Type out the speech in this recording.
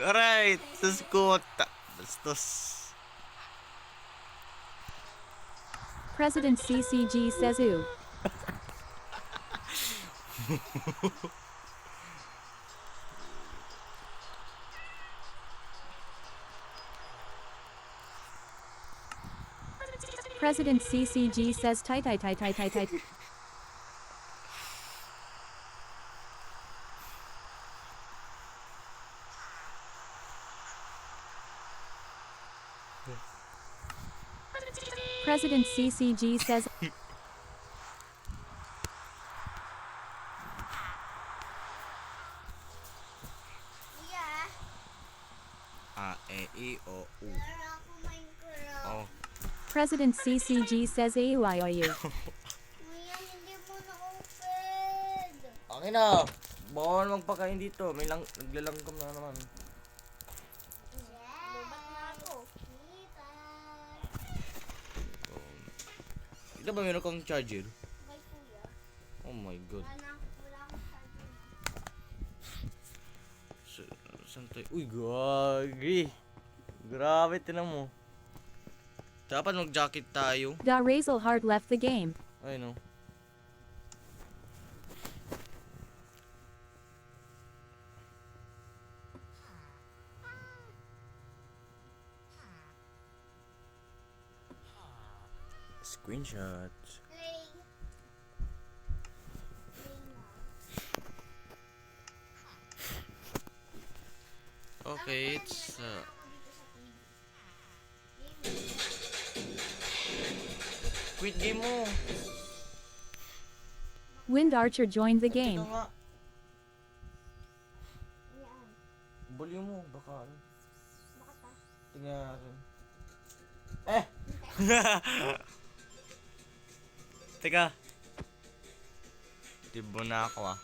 Alright, sus ko. Bastos. President CCG says ooh. President CCG says tight tight tight tight tight tight. President CCG says Kuya, O, U. laro ako Minecraft. Oh. President CCG says AUIOU. Kuya, hindi mo na-open. Okay na. Bawal magpakain dito. May naglalanggam na naman. Yeah. Lubat na ako. Kita. Ito ba meron kang charger? Bye, kuya. Oh my god. Wala akong charger. Saan tayo? Uy, gagi. Grabe, tinan mo. Dapat mag-jacket tayo. Da Razel Heart left the game. Ay, no. Screenshot. Play. Play na. Okay, it's Ako dito sa TV. quit game mo. Wind Archer joined the Ito game. nga. Yan. Volume mo, baka ano. Bakit pa? Tingnan natin. Eh! Teka. Tibo na ako ah.